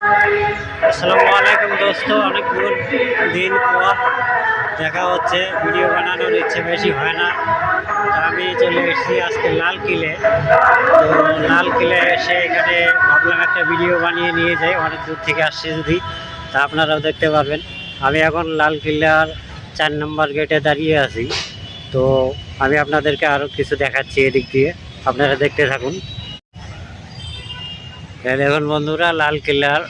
আসসালামু আলাইকুম দোস্ত, অনেক দিন পর দেখা হচ্ছে। ভিডিও বানানোর ইচ্ছে বেশি হয় না। আমি চলে এসেছি আজকে লাল কিলে। তো লাল কিলে এসে এখানে ভাবলাম একটা ভিডিও বানিয়ে নিয়ে যাই। অনেক দূর থেকে আসছে যদি, তা আপনারাও দেখতে পারবেন। আমি এখন লাল কিল্লার 4 নম্বর গেটে দাঁড়িয়ে আছি। তো আমি আপনাদেরকে আরও কিছু দেখাচ্ছি এদিক দিয়ে, আপনারা দেখতে থাকুন। দেখুন বন্ধুরা, লাল কিল্লার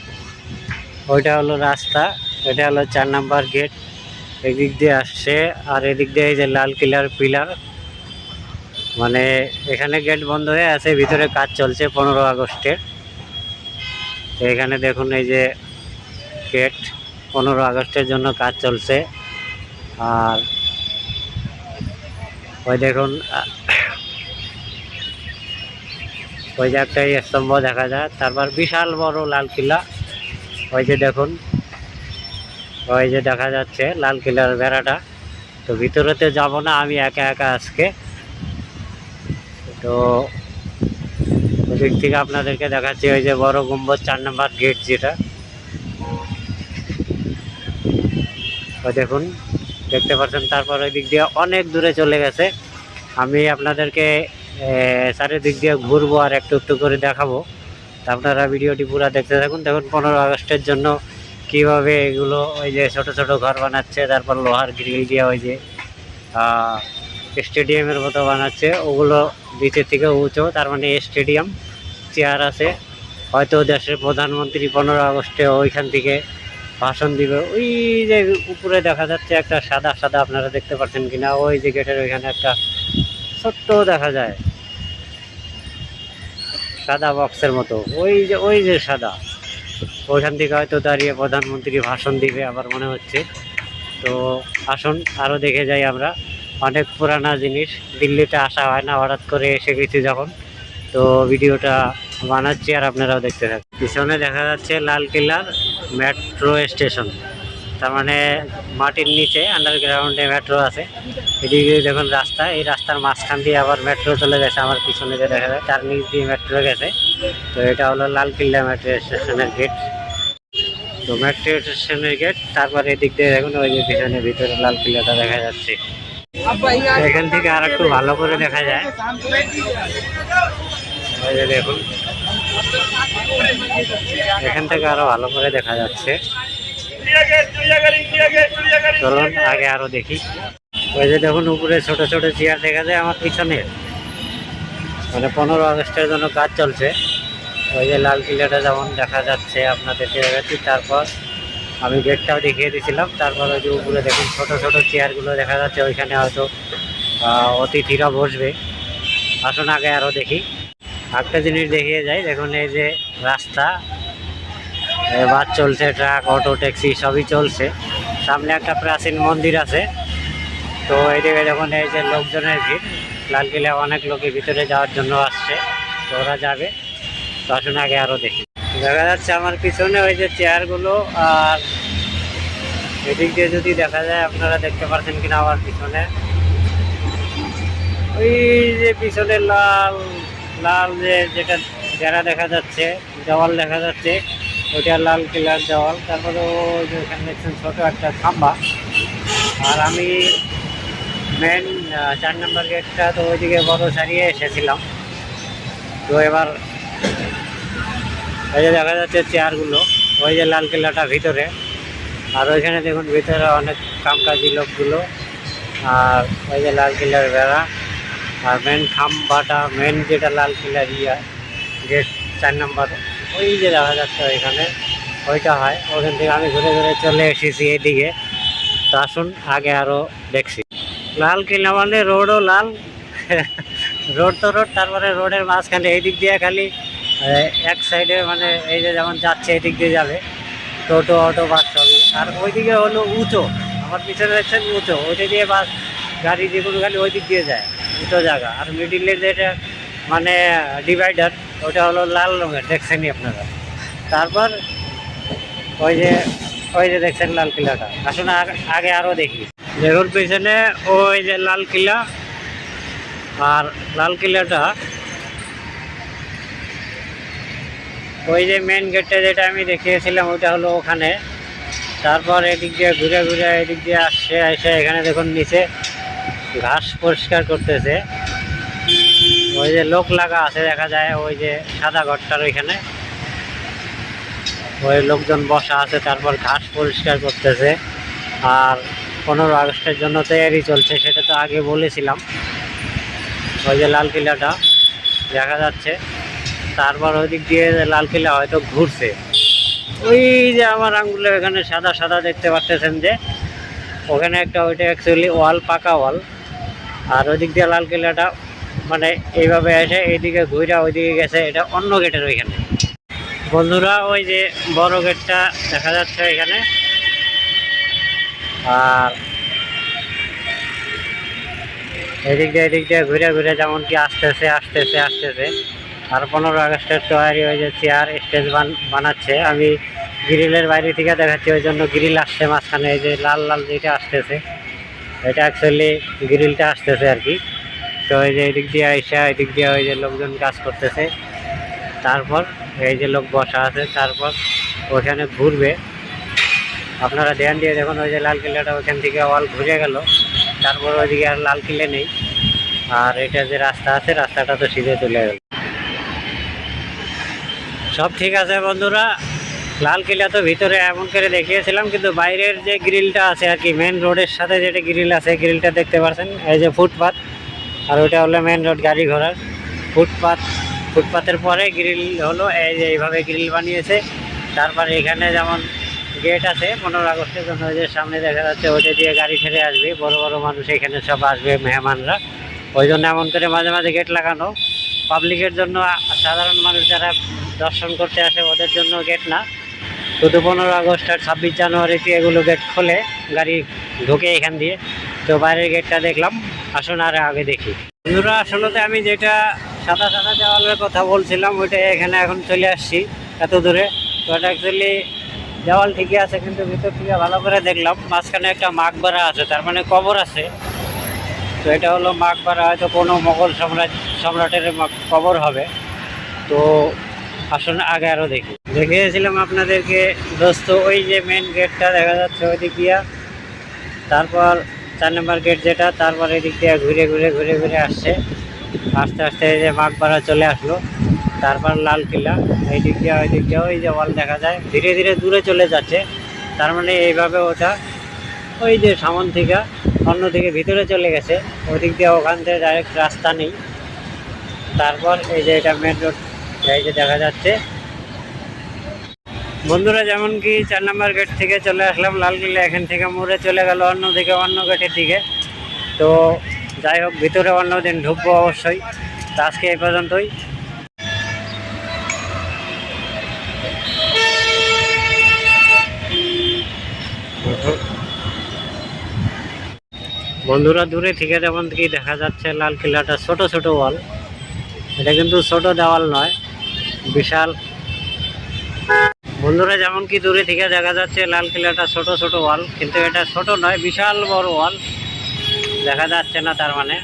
ওইটা হলো রাস্তা, এটা হলো 4 নম্বর গেট। এদিক দিয়ে আসছে, আর এদিক দিয়ে এই যে লাল কিলার পিলার, মানে এখানে গেট বন্ধ হয়ে আছে, ভিতরে কাজ চলছে 15 আগস্টের। তো এখানে দেখুন এই যে গেট, 15 আগস্টের জন্য কাজ চলছে। আর ওই দেখুন ওই যে একটা স্তম্ভ দেখা যায়, তারপর বিশাল বড় লাল কিলা। ওই যে দেখুন, ওই যে দেখা যাচ্ছে লাল কিলার বেড়াটা। তো ভিতরেতে যাব না আমি একা একা আজকে। তো ওদিক থেকে আপনাদেরকে দেখাচ্ছি ওই যে বড় গম্বুজ 4 নম্বর গেট যেটা, ওই দেখুন দেখতে পাচ্ছেন। তারপর ওই দিক দিয়ে অনেক দূরে চলে গেছে। আমি আপনাদেরকে চারিদিক দিয়ে ঘুরবো আর একটু একটু করে দেখাবো। তা আপনারা ভিডিওটি পুরো দেখতে থাকুন। দেখুন 15 আগস্টের জন্য কিভাবে এগুলো ওই যে ছোট ছোট ঘর বানাচ্ছে, তারপর লোহার গ্রিল দিয়ে ওই যে স্টেডিয়ামের মতো বানাচ্ছে। ওগুলো নিচের থেকে উঁচু, তার মানে স্টেডিয়াম। চেয়ার আছে, হয়তো দেশের প্রধানমন্ত্রী 15 আগস্টে ওইখান থেকে ভাষণ দিবে। ওই যে উপরে দেখা যাচ্ছে একটা সাদা সাদা, আপনারা দেখতে পাচ্ছেন কিনা, ওই যে গেটের ওইখানে একটা ছোট্ট দেখা যায় সাদা বক্সের মতো, ওই যে সাদা, ওইখান থেকে হয়তো দাঁড়িয়ে প্রধানমন্ত্রী ভাষণ দিবে আমার মনে হচ্ছে। তো আসুন আরও দেখে যাই আমরা। অনেক পুরানা জিনিস, দিল্লিতে আসা হয় না, হঠাৎ করে এসে গেছি যখন, তো ভিডিওটা বানাচ্ছি আর আপনারাও দেখতে থাকুন। পিছনে দেখা যাচ্ছে লাল কিল্লার মেট্রো স্টেশন, তার মানে মাটির নিচে আন্ডারগ্রাউন্ডে মেট্রো আছে। এদিকে দেখুন রাস্তা, এই রাস্তার মাঝখান দিয়ে আবার মেট্রো চলে গেছে। আমার পিছনে যে দেখা যায় তার নিচ দিয়ে মেট্রো গেছে। তো এটা হলো লাল কিল্লা মেট্রো স্টেশনের গেট। তো মেট্রো স্টেশনের গেট, তারপর এদিক দিয়ে দেখুন ওই যে পিছনে ভিতরে লাল কিল্লাটা দেখা যাচ্ছে। এখান থেকে আর একটু ভালো করে দেখা যায়, ওই যে দেখুন এখান থেকে আরো ভালো করে দেখা যাচ্ছে। চলুন আগে আরো দেখি। ওই যে দেখুন উপরে ছোট ছোট চেয়ার দেখা যায় আমার পিছনে, মানে 15 আগস্টের জন্য কাজ চলছে। ওই যে লাল কিল্লাটা যেমন দেখা যাচ্ছে আপনাদেরকে দেখাচ্ছি। তারপর আমি গেটটাও দেখিয়ে দিয়েছিলাম। তারপর ওই যে উপরে দেখুন ছোট ছোট চেয়ারগুলো দেখা যাচ্ছে, ওইখানে হয়তো অতিথিরা বসবে। আসুন আগে আরও দেখি। একটা জিনিস দেখিয়ে যাই, দেখুন এই যে রাস্তা, বাস চলছে, ট্রাক, অটো, ট্যাক্সি সবই চলছে। সামনে একটা প্রাচীন মন্দির আছে। তো এইদিকে দেখুন এই যে লোকজনের ভিড়, লালকিল্লা অনেক লোকের ভিতরে যাওয়ার জন্য আসছে, তো ওরা যাবে। তো আসুন আগে আরও দেখি। দেখা যাচ্ছে আমার পিছনে ওই যে চেয়ারগুলো, আর এদিক দিয়ে যদি দেখা যায় আপনারা দেখতে পাচ্ছেন কিনা আমার পিছনে ওই যে পিছনে লাল লাল যেটা যারা দেখা যাচ্ছে, দেওয়াল দেখা যাচ্ছে, ওইটা লাল কিল্লার দেওয়াল। তারপরে ওই যে এখানে দেখছেন ছোট একটা খাম্বা। আর আমি মেন 4 নম্বর গেটটা তো ওইদিকে বড় ছাড়িয়ে এসেছিলাম। তো এবার ওই যে দেখা যাচ্ছে চেয়ারগুলো, ওই যে লাল কিল্লাটা ভিতরে। আর ওইখানে দেখুন ভিতরে অনেক কামকাজি লোকগুলো। আর ওই যে লাল কিল্লার বেড়া, আর মেন খাম্বাটা, মেন যেটা লাল কিল্লার গেট 4 নম্বর, ওই যে দেখা যাচ্ছে ওইখানে, ওইটা হয়। ওখান থেকে আমি ঘুরে ঘুরে চলে এসেছি এদিকে। তো আসুন আগে আরও দেখছি। লাল কিল্লা মানে রোডও লাল, রোড তো রোড, তারপরে রোডের মাঝখানে এই দিক দিয়ে খালি এক সাইডে, মানে এই যে যেমন যাচ্ছে এদিক দিয়ে যাবে টোটো, অটো, বাস সবই। আর ওইদিকে হলো উঁচু, আমার পিছনে দেখছেন উঁচু, ওইটা দিয়ে বাস গাড়ি যে কোনো খালি ওই দিক দিয়ে যায়, উঁচু জায়গা। আর মিডিলের যেটা মানে ডিভাইডার, ওটা হলো লাল রঙের, দেখছেনই আপনারা। তারপর ওই যে দেখছেন লাল কিল্লাটা। আসুন আগে আরও দেখি। দেখুন পিছনে ওই যে লাল কিল্লা, আর লাল কিল্লাটা ওই যে মেন গেটটা যেটা আমি দেখিয়েছিলাম ওইটা হলো ওখানে। তারপর এদিক দিয়ে ঘুরে ঘুরে এদিক দিয়ে আসছে, এসে এখানে দেখুন নিচে ঘাস পরিষ্কার করতেছে। ওই যে লোক লাগা আছে দেখা যায়, ওই যে সাদা ঘরটার ওইখানে ওই লোকজন বসা আছে। তারপর ঘাস পরিষ্কার করতেছে। আর 15 আগস্টের জন্য তৈরি চলছে, সেটা তো আগে বলেছিলাম। ওই যে লালকিল্লাটা দেখা যাচ্ছে। তারপর ওই দিক দিয়ে লালকিল্লা হয়তো ঘুরছে। ওই যে আমার আঙ্গুলে এখানে সাদা সাদা দেখতে পাচ্ছেন যে ওখানে একটা, ওইটা অ্যাকচুয়ালি ওয়াল, পাকা ওয়াল। আর ওই দিক দিয়ে লালকিল্লাটা মানে এইভাবে এসে এইদিকে ঘুরে ওইদিকে গেছে, এটা অন্য গেটের ওইখানে। বন্ধুরা ওই যে বড় গেটটা দেখা যাচ্ছে এখানে। আর এদিক দিয়ে ঘুরে ঘুরে যেমন কি আসতেছে। আর 15 আগস্টের তৈরি ওই যে চেয়ার স্টেজ বানাচ্ছে। আমি গ্রিলের বাইরে থেকে দেখাচ্ছি, ওই জন্য গ্রিল আসছে মাঝখানে। এই যে লাল লাল যেটা আসতেছে এটা অ্যাকচুয়ালি গ্রিলটা আসতেছে আর কি। তো এই যে এদিক দিয়ে আইসা এদিক দিয়ে ওই যে লোকজন কাজ করতেছে। তারপর এই যে লোক বসা আছে, তারপর ওখানে ঘুরবে। আপনারা ধ্যান দিয়ে দেখুন, ওই যে লালকিল্লাটা ওইখান থেকে ওয়াল ঘুরে গেল। তারপর ওইদিকে আর লালকিল্লা নেই। আর এটা যে রাস্তা আছে, রাস্তাটা তো সিধে চলে গেল। সব ঠিক আছে বন্ধুরা, লালকিল্লা তো ভিতরে এমন করে দেখিয়েছিলাম, কিন্তু বাইরের যে গ্রিলটা আছে আর কি, মেন রোডের সাথে যেটা গ্রিল আছে, গ্রিলটা দেখতে পাচ্ছেন। এই যে ফুটপাথ, আর ওইটা হলো মেন রোড গাড়ি ঘোড়ার ফুটপাথের পরে গ্রিল হলো এই যে এইভাবে গ্রিল বানিয়েছে। তারপরে এখানে যেমন গেট আছে 15 আগস্টের জন্য, ওই যে সামনে দেখা যাচ্ছে ওইটা দিয়ে গাড়ি ছেড়ে আসবে। বড় বড় মানুষ এখানে সব আসবে, মেহমানরা। ওই জন্য এমন করে মাঝে মাঝে গেট লাগানো, পাবলিকের জন্য। সাধারণ মানুষ যারা দর্শন করতে আসে ওদের জন্য গেট না, শুধু 15 আগস্ট আর 26 জানুয়ারিতে এগুলো গেট খোলে, গাড়ি ঢোকে এখান দিয়ে। তো বাইরের গেটটা দেখলাম, আসুন আর আগে দেখি। বন্ধুরা আসলে আমি যেটা সাদা সাদা দেওয়ালের কথা বলছিলাম, ওইটা এখানে এখন চলে আসছি এত দূরে। তো এটা অ্যাকচুয়ালি দেওয়াল ঠিকই আছে, কিন্তু ভিতর থেকে ভালো করে দেখলাম মাঝখানে একটা মাকবারা আছে, তার মানে কবর আছে। তো এটা হলো মাকবারা, হয়তো কোনো মোগল সম্রাটের কবর হবে। তো আসুন আগে আরও দেখিয়েছিলাম আপনাদেরকে দোস্ত। ওই যে মেন গেটটা দেখা যাচ্ছে ওই দিক দিয়া, তারপর 4 নম্বর গেট যেটা, তারপর এদিক দিয়ে ঘুরে ঘুরে আসছে। আস্তে আস্তে এই যে মাকবারা চলে আসলো। তারপর লালকিল্লা, এই দিক দিয়ে ওই দিক দিয়ে ওই যে ওয়াল দেখা যায়, ধীরে ধীরে দূরে চলে যাচ্ছে। তার মানে এইভাবে ওটা ওই যে সামন থেকে অন্যদিকে ভিতরে চলে গেছে। ওই দিক দিয়ে ওখান থেকে ডাইরেক্ট রাস্তা নেই। তারপর এই যে এটা মেন রোড, এই যে দেখা যাচ্ছে। বন্ধুরা যেমন কি 4 নম্বর গেট থেকে চলে আসলাম লালকিল্লা, এখান থেকে মোড়ে চলে গেল অন্যদিকে, অন্য গেটের দিকে। তো যাই হোক, ভিতরে অন্য দিন ঢুকবো অবশ্যই। তো আজকে এই পর্যন্তই। বন্ধুরা দূরে থেকে যেমন কি দেখা যাচ্ছে লালকিল্লাটা ছোট ছোট ওয়াল, এটা কিন্তু ছোট দেওয়াল নয়, বিশাল। বন্ধুরা যেমন কি দূরে থেকে দেখা যাচ্ছে লালকিল্লাটা ছোট ছোট ওয়াল, কিন্তু এটা ছোট নয়, বিশাল বড় ওয়াল। দেখা যাচ্ছে না, তার মানে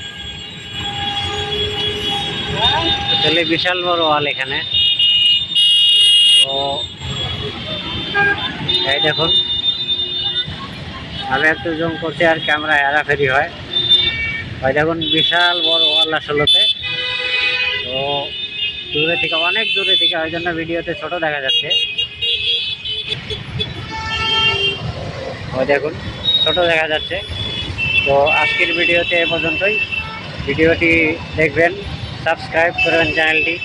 আসলে বিশাল বড় ওয়াল এখানে। তো এই দেখুন, আমি একটু জুম করছি আর ক্যামেরা হেরাফেরি হয়। ওই দেখুন বিশাল বড় ওয়াল আসলেতে। তো দূরে থেকে, অনেক দূরে থেকে, ওই জন্য ভিডিওতে ছোট দেখা যাচ্ছে। ওই দেখুন ছোট দেখা যাচ্ছে। তো আজকের ভিডিওতে এ পর্যন্তই। ভিডিওটি দেখবেন, সাবস্ক্রাইব করবেন চ্যানেলটি।